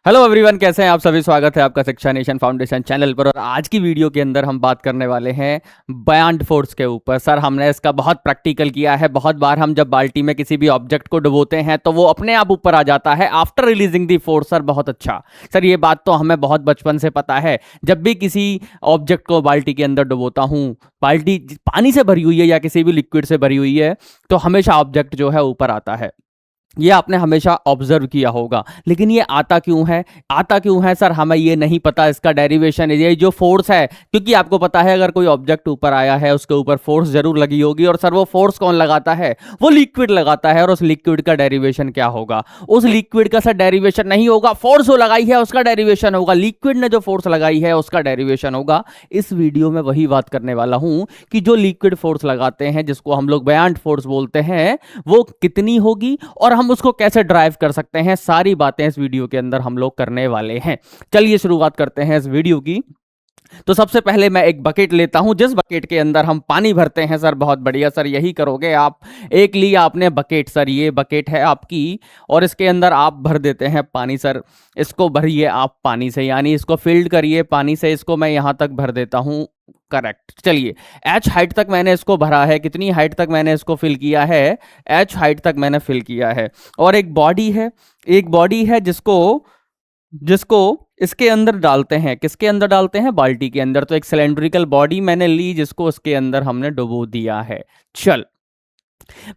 Hello everyone, कैसे हैं आप सभी। स्वागत है आपका शिक्षा नेशन फाउंडेशन चैनल पर। और आज की वीडियो के अंदर हम बात करने वाले हैं बयान फोर्स के ऊपर। सर हमने इसका बहुत प्रैक्टिकल किया है। बहुत बार हम जब बाल्टी में किसी भी ऑब्जेक्ट को डुबोते हैं तो वो अपने आप ऊपर आ जाता है after releasing the force. Sir बहुत अच्छा। सर ये बात तो हमें बहुत बचपन से पता है। जब भी किसी ऑब्जेक्ट को बाल्टी के अंदर डुबोता हूँ, बाल्टी पानी से भरी हुई है या किसी भी लिक्विड से भरी हुई है, तो हमेशा ऑब्जेक्ट जो है ऊपर आता है। ये आपने हमेशा ऑब्जर्व किया होगा। लेकिन ये आता क्यों है? आता क्यों है सर, हमें ये नहीं पता। इसका डेरिवेशन ये जो फोर्स है, क्योंकि आपको पता है अगर कोई ऑब्जेक्ट ऊपर आया है उसके ऊपर फोर्स जरूर लगी होगी। और सर वो फोर्स कौन लगाता है? वो लिक्विड लगाता है। और उस लिक्विड का डेरिवेशन क्या होगा? उस लिक्विड का सर डेरिवेशन नहीं होगा, फोर्स जो लगाई है उसका डेरिवेशन होगा। लिक्विड ने जो फोर्स लगाई है उसका डेरिवेशन होगा। इस वीडियो में वही बात करने वाला हूं कि जो लिक्विड फोर्स लगाते हैं, जिसको हम लोग बयान्ट फोर्स बोलते हैं, वो कितनी होगी और हम उसको कैसे ड्राइव कर सकते हैं। सारी बातें इस वीडियो के अंदर हम लोग करने वाले हैं। चलिए शुरुआत करते हैं इस वीडियो की। तो सबसे पहले मैं एक बकेट लेता हूं, जिस बकेट के अंदर हम पानी भरते हैं। सर बहुत बढ़िया, सर यही करोगे आप। एक लिया आपने बकेट, सर ये बकेट है आपकी और इसके अंदर आप भर देते हैं पानी। सर इसको भरिए आप पानी से, यानी इसको फिल्ड करिए पानी से। इसको मैं यहां तक भर देता हूं। करेक्ट। चलिए एच हाइट तक मैंने इसको भरा है। कितनी हाइट तक मैंने इसको फिल किया है? एच हाइट तक मैंने फिल किया है। और एक बॉडी है, एक बॉडी है जिसको जिसको इसके अंदर डालते हैं। किसके अंदर डालते हैं? बाल्टी के अंदर। तो एक सिलेंड्रिकल बॉडी मैंने ली जिसको इसके अंदर हमने डुबो दिया है। चल,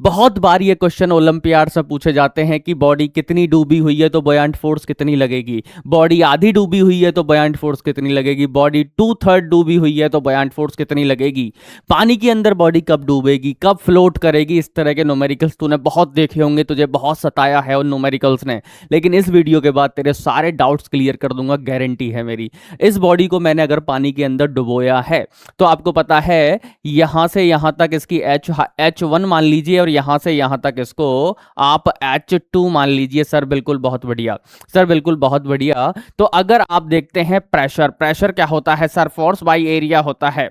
बहुत बार ये क्वेश्चन ओलंपियाड से पूछे जाते हैं कि बॉडी कितनी डूबी हुई है तो बयान्ट फोर्स कितनी लगेगी। बॉडी आधी डूबी हुई है तो बयान्ट फोर्स कितनी लगेगी। बॉडी 2/3 डूबी हुई है तो बयान्ट फोर्स कितनी लगेगी। पानी के अंदर बॉडी कब डूबेगी, कब फ्लोट करेगी। इस तरह के न्यूमेरिकल्स तूने बहुत देखे होंगे, तुझे बहुत सताया है उन न्यूमेरिकल्स ने। लेकिन इस वीडियो के बाद तेरे सारे डाउट्स क्लियर कर दूंगा, गारंटी है मेरी। इस बॉडी को मैंने अगर पानी के अंदर डुबोया है तो आपको पता है यहां से यहां तक इसकी H1 मान लीजिए और यहां से यहां तक इसको आप H2 मान लीजिए। सर बिल्कुल बहुत बढ़िया, सर बिल्कुल बहुत बढ़िया। तो अगर आप देखते हैं प्रेशर, प्रेशर क्या होता है सर? फोर्स बाई एरिया होता है।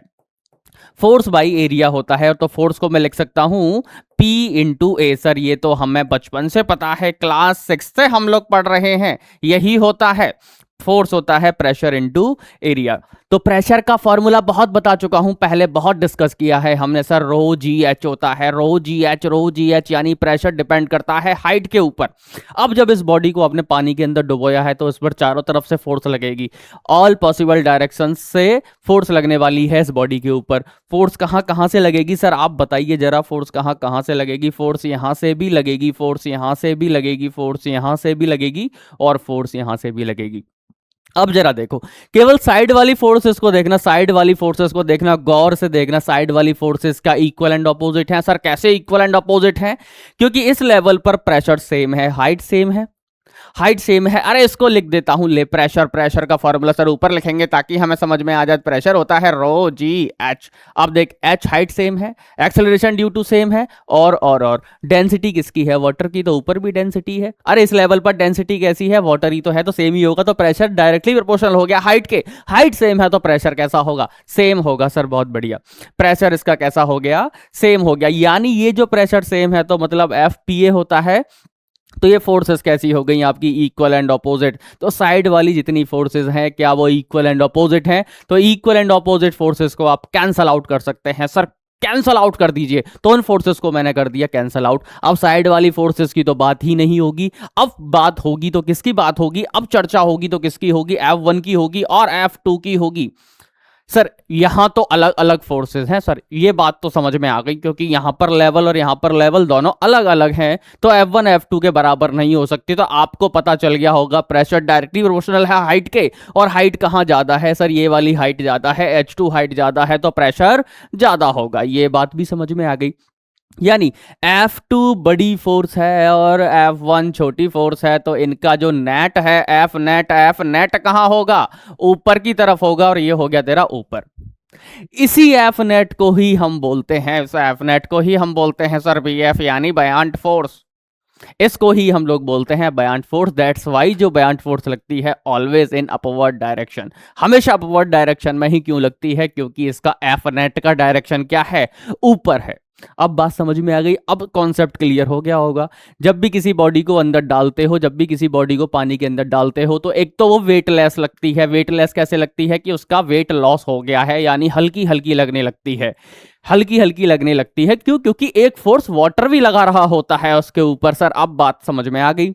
फोर्स बाई एरिया होता है। तो फोर्स को मैं लिख सकता हूं P इंटू ए। सर ये तो हमें बचपन से पता है, क्लास 6 से हम लोग पढ़ रहे हैं। यही होता है, फोर्स होता है प्रेशर इनटू एरिया। तो प्रेशर का फॉर्मूला बहुत बता चुका हूं, पहले बहुत डिस्कस किया है हमने। सर रो जी एच होता है, रो जी एच, यानी प्रेशर डिपेंड करता है हाइट के ऊपर। अब जब इस बॉडी को आपने पानी के अंदर डुबोया है तो इस पर चारों तरफ से फोर्स लगेगी। ऑल पॉसिबल डायरेक्शन से फोर्स लगने वाली है इस बॉडी के ऊपर। फोर्स कहां कहां से लगेगी सर, आप बताइए जरा। फोर्स कहां कहां से लगेगी? फोर्स यहां से भी लगेगी, फोर्स यहां से भी लगेगी, फोर्स यहां से भी लगेगी और फोर्स यहां से भी लगेगी। अब जरा देखो, केवल साइड वाली फोर्सेस को देखना, साइड वाली फोर्सेस को देखना, गौर से देखना। साइड वाली फोर्सेस का इक्वल एंड ऑपोजिट है। सर कैसे इक्वल एंड ऑपोजिट है? क्योंकि इस लेवल पर प्रेशर सेम है, हाइट सेम है, हाइट सेम है। अरे इसको लिख देता हूं, ले प्रेशर। प्रेशर का फॉर्मूला सर ऊपर लिखेंगे ताकि हमें समझ में आ जाए। प्रेशर होता है रो जी एच। अब देख, एच हाइट सेम है, एक्सेलरेशन ड्यू टू सेम है, और डेंसिटी किसकी है? वाटर की। तो ऊपर भी डेंसिटी है। अरे इस लेवल पर डेंसिटी कैसी है? वाटर ही तो है, तो सेम ही होगा। तो प्रेशर डायरेक्टली प्रोपोर्शनल हो गया हाइट के। हाइट सेम है तो प्रेशर कैसा होगा? सेम होगा। सर बहुत बढ़िया, प्रेशर इसका कैसा हो गया? सेम हो गया। यानी ये जो प्रेशर सेम है तो मतलब एफ पी ए होता है। तो ये फोर्सेस कैसी हो गई आपकी? Equal and opposite. तो साइड वाली जितनी फोर्सेस हैं, क्या वो इक्वल एंड ऑपोजिट हैं? तो इक्वल एंड ऑपोजिट फोर्सेस को आप कैंसल आउट कर सकते हैं। सर कैंसल आउट कर दीजिए। तो उन फोर्सेस को मैंने कर दिया कैंसल आउट। अब साइड वाली फोर्सेस की तो बात ही नहीं होगी। अब बात होगी तो किसकी बात होगी? अब चर्चा होगी तो किसकी होगी? F1 की होगी और F2 की होगी। सर यहां तो अलग अलग फोर्सेस हैं। सर ये बात तो समझ में आ गई, क्योंकि यहां पर लेवल और यहां पर लेवल दोनों अलग अलग हैं। तो F1 F2 के बराबर नहीं हो सकती। तो आपको पता चल गया होगा प्रेशर डायरेक्टली प्रोपोर्शनल है हाइट के। और हाइट कहां ज्यादा है? सर ये वाली हाइट ज्यादा है, H2 हाइट ज्यादा है तो प्रेशर ज्यादा होगा। ये बात भी समझ में आ गई। यानी F2 बड़ी फोर्स है और F1 छोटी फोर्स है। तो इनका जो नेट है F नेट कहां होगा? ऊपर की तरफ होगा। और ये हो गया तेरा ऊपर। इसी F नेट को ही हम बोलते हैं, F नेट को ही हम बोलते हैं सर BF, यानी बयान्ट फोर्स। इसको ही हम लोग बोलते हैं बयान्ट फोर्स। दैट्स वाई जो बयान्ट फोर्स लगती है ऑलवेज इन अपवर्ड डायरेक्शन। हमेशा अपवर्ड डायरेक्शन में ही क्यों लगती है? क्योंकि इसका F नेट का डायरेक्शन क्या है? ऊपर है। अब बात समझ में आ गई, अब कॉन्सेप्ट क्लियर हो गया होगा। जब भी किसी बॉडी को अंदर डालते हो, जब भी किसी बॉडी को पानी के अंदर डालते हो, तो एक तो वो वेटलेस लगती है। वेटलेस कैसे लगती है कि उसका वेट लॉस हो गया है, यानी हल्की हल्की लगने लगती है। हल्की हल्की लगने लगती है क्यों? क्योंकि एक फोर्स वाटर भी लगा रहा होता है उसके ऊपर। सर अब बात समझ में आ गई।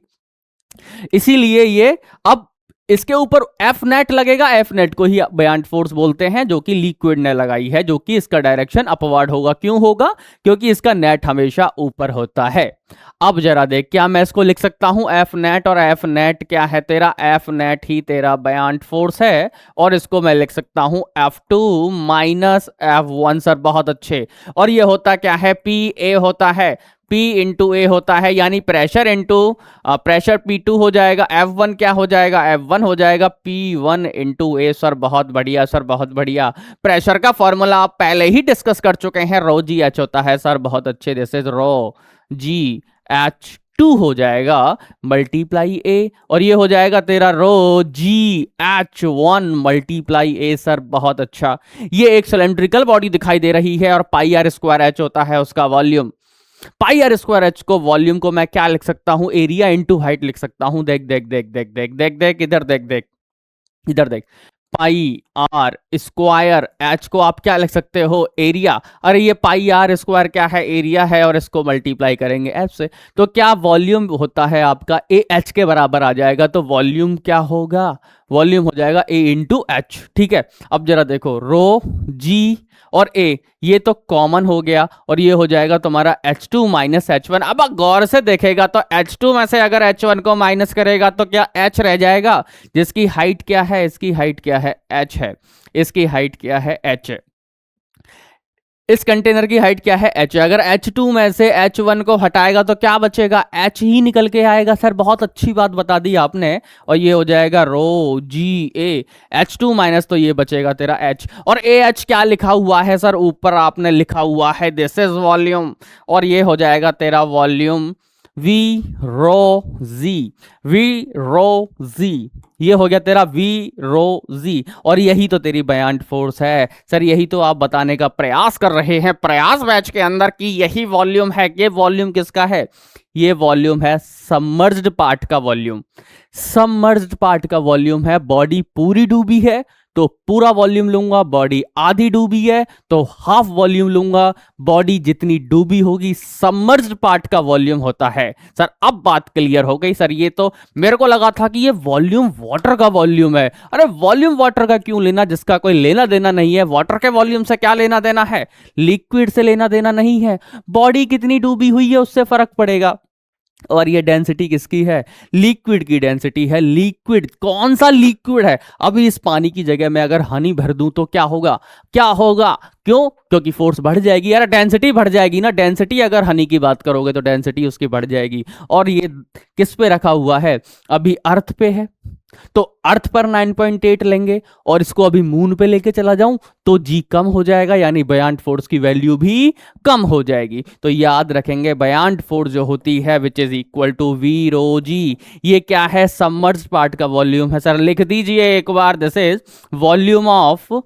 इसीलिए ये अब इसके ऊपर एफ नेट लगेगा। एफ नेट को ही बयान फोर्स बोलते हैं, जो कि लिक्विड ने लगाई है, जो कि इसका डायरेक्शन अपवर्ड होगा। क्यों होगा? क्योंकि इसका नेट हमेशा ऊपर होता है। अब जरा देख, क्या मैं इसको लिख सकता हूं एफ नेट? और एफ नेट क्या है तेरा? एफ नेट ही तेरा बयान फोर्स है, और इसको मैं लिख सकता हूं F2 माइनस F1। सर बहुत अच्छे। और ये होता क्या है? पी ए होता है, P इंटू ए होता है, यानी प्रेशर इंटू प्रेशर P2 हो जाएगा। F1 क्या हो जाएगा? F1 हो जाएगा P1 इंटू ए। सर बहुत बढ़िया, सर बहुत बढ़िया। प्रेशर का फॉर्मूला आप पहले ही डिस्कस कर चुके हैं, रो जी एच होता है। सर बहुत अच्छे, this is rho G H 2 हो जाएगा मल्टीप्लाई ए, और ये हो जाएगा तेरा रो जी एच 1 मल्टीप्लाई ए। सर बहुत अच्छा। ये एक सिलेंड्रिकल बॉडी दिखाई दे रही है, और पाई आर स्क्वायर एच होता है उसका volume. Pi r square H को, वॉल्यूम को मैं क्या लिख सकता हूं? एरिया इंटू हाइट लिख सकता हूं। देख देख देख देख देख देख देख, इधर देख देख, इधर देख। पाई आर स्क्वायर एच को आप क्या लिख सकते हो? एरिया। अरे ये पाई आर स्क्वायर क्या है? एरिया है, और इसको मल्टीप्लाई करेंगे एफ से, तो क्या वॉल्यूम होता है आपका? ए एच के बराबर आ जाएगा। तो वॉल्यूम क्या होगा? वॉल्यूम हो जाएगा ए इंटू एच। ठीक है, अब जरा देखो, रो जी और ए ये तो कॉमन हो गया, और ये हो जाएगा तुम्हारा H2 माइनस H1। अब गौर से देखेगा तो H2 में से अगर H1 को माइनस करेगा तो क्या H रह जाएगा, जिसकी हाइट क्या है? इसकी हाइट क्या है? H है। इसकी हाइट क्या है? H है। इस कंटेनर की हाइट क्या है? H। अगर H2 में से H1 को हटाएगा तो क्या बचेगा? H ही निकल के आएगा। सर बहुत अच्छी बात बता दी आपने। और ये हो जाएगा रो जी ए। H2 माइनस तो ये बचेगा तेरा H। और AH क्या लिखा हुआ है? सर ऊपर आपने लिखा हुआ है दिस इज वॉल्यूम, और ये हो जाएगा तेरा वॉल्यूम V रो जी। V रो जी, ये हो गया तेरा V रो जी। और यही तो तेरी बयान फोर्स है। सर यही तो आप बताने का प्रयास कर रहे हैं प्रयास बैच के अंदर कि यही वॉल्यूम है। ये वॉल्यूम किसका है? ये वॉल्यूम है सबमर्ज्ड पार्ट का वॉल्यूम। सबमर्ज्ड पार्ट का वॉल्यूम है। बॉडी पूरी डूबी है तो पूरा वॉल्यूम लूंगा, बॉडी आधी डूबी है तो हाफ वॉल्यूम लूंगा। बॉडी जितनी डूबी होगी, सबमर्ज्ड पार्ट का वॉल्यूम होता है। सर अब बात क्लियर हो गई। सर ये तो मेरे को लगा था कि ये वॉल्यूम वाटर का वॉल्यूम है। अरे वॉल्यूम वाटर का क्यों लेना, जिसका कोई लेना देना नहीं है। वाटर के वॉल्यूम से क्या लेना देना है? लिक्विड से लेना देना नहीं है। बॉडी कितनी डूबी हुई है उससे फर्क पड़ेगा। और ये डेंसिटी किसकी है? लिक्विड की डेंसिटी है। लिक्विड कौन सा लिक्विड है? अभी इस पानी की जगह में अगर हनी भर दूं तो क्या होगा? क्या होगा? क्यों? क्योंकि फोर्स बढ़ जाएगी यार, डेंसिटी बढ़ जाएगी ना। डेंसिटी अगर हनी की बात करोगे तो डेंसिटी उसकी बढ़ जाएगी। और ये किस पे रखा हुआ है? अभी अर्थ पे है, तो अर्थ पर 9.8 लेंगे, और इसको अभी मून पे लेके चला जाऊं तो जी कम हो जाएगा, यानी बयान फोर्स की वैल्यू भी कम हो जाएगी। तो याद रखेंगे बयान फोर्स जो होती है which is equal to V rho g. ये क्या है? सबमर्ज्ड पार्ट का वॉल्यूम है। सर लिख दीजिए एक बार, this is volume of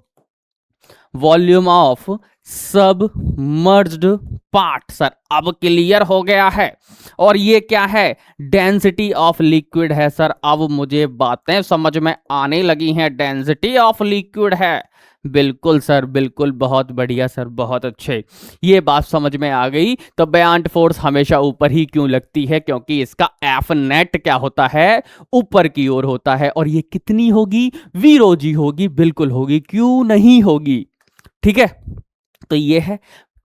submerged part. Sir अब क्लियर हो गया है। और ये क्या है? डेंसिटी ऑफ लिक्विड है। सर अब मुझे बातें समझ में आने लगी हैं। डेंसिटी ऑफ लिक्विड है। बिल्कुल सर, बिल्कुल, बहुत बढ़िया सर, बहुत अच्छे। ये बात समझ में आ गई। तो बयान फोर्स हमेशा ऊपर ही क्यों लगती है? क्योंकि इसका एफ नेट क्या होता है? ऊपर की ओर होता है। और ये कितनी होगी? वी रो जी होगी। बिल्कुल होगी, क्यों नहीं होगी? ठीक है, तो ये है।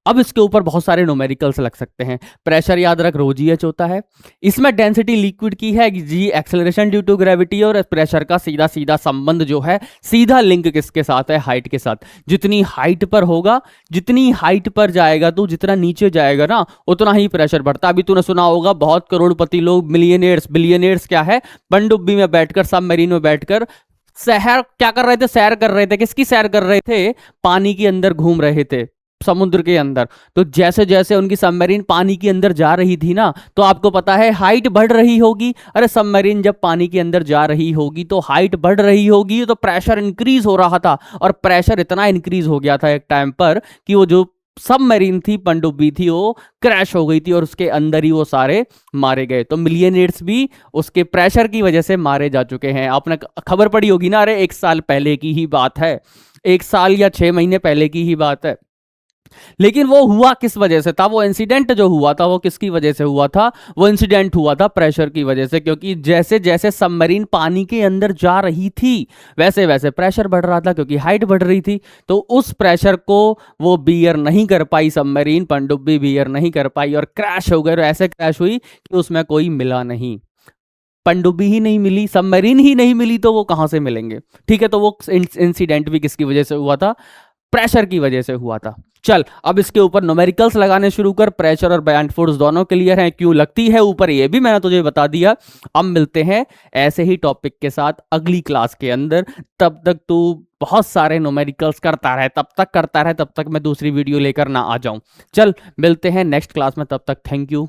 अब इसके ऊपर बहुत सारे न्यूमेरिकल्स लग सकते हैं। प्रेशर याद रख, रो जी एच होता है। इसमें डेंसिटी लिक्विड की है, जी एक्सेलरेशन ड्यू टू ग्रेविटी। और प्रेशर का सीधा सीधा संबंध जो है, सीधा लिंक किसके साथ है? हाइट के साथ। जितनी हाइट पर होगा, जितनी हाइट पर जाएगा तू, जितना नीचे जाएगा ना, उतना ही प्रेशर बढ़ता। अभी तूने सुना होगा बहुत करोड़पति लोग, मिलियनेयर्स, बिलियनेयर्स क्या है, पनडुब्बी में बैठकर, सबमरीन में बैठकर सैर क्या कर रहे थे? सैर कर रहे थे। किसकी सैर कर रहे थे? पानी के अंदर घूम रहे थे, समुद्र के अंदर। तो जैसे जैसे उनकी सबमरीन पानी के अंदर जा रही थी ना, तो आपको पता है हाइट बढ़ रही होगी। अरे सबमरीन जब पानी के अंदर जा रही होगी तो हाइट बढ़ रही होगी, तो प्रेशर इंक्रीज हो रहा था। और प्रेशर इतना इंक्रीज हो गया था एक टाइम पर कि वो जो सबमरीन थी, पनडुब्बी थी, वो क्रैश हो गई थी और उसके अंदर ही वो सारे मारे गए। तो मिलियनेयर्स भी उसके प्रेशर की वजह से मारे जा चुके हैं। आपने खबर पड़ी होगी ना, अरे 1 साल पहले की ही बात है, 1 साल या 6 महीने पहले की ही बात है। लेकिन वो हुआ किस वजह से था? वो इंसिडेंट जो हुआ था वो किसकी वजह से हुआ था? वो इंसिडेंट हुआ था प्रेशर की वजह से, क्योंकि जैसे जैसे सबमरीन पानी के अंदर जा रही थी वैसे वैसे प्रेशर बढ़ रहा था, क्योंकि हाइट बढ़ रही थी। तो उस प्रेशर को वो बियर नहीं कर पाई, सबमरीन पनडुब्बी बियर नहीं कर पाई और क्रैश हो गई। और ऐसे क्रैश हुई कि उसमें कोई मिला नहीं, पनडुब्बी ही नहीं मिली, सबमरीन ही नहीं मिली, तो वो कहां से मिलेंगे? ठीक है, तो वो इंसिडेंट भी किसकी वजह से हुआ था? प्रेशर की वजह से हुआ था। चल अब इसके ऊपर न्यूमेरिकल्स लगाने शुरू कर। प्रेशर और बयान फोर्स दोनों क्लियर हैं, क्यों लगती है ऊपर ये भी मैंने तुझे बता दिया। अब मिलते हैं ऐसे ही टॉपिक के साथ अगली क्लास के अंदर। तब तक तू बहुत सारे न्यूमेरिकल्स करता रहे, तब तक करता रहे, तब तक मैं दूसरी वीडियो लेकर ना आ जाऊं। चल मिलते हैं नेक्स्ट क्लास में, तब तक थैंक यू।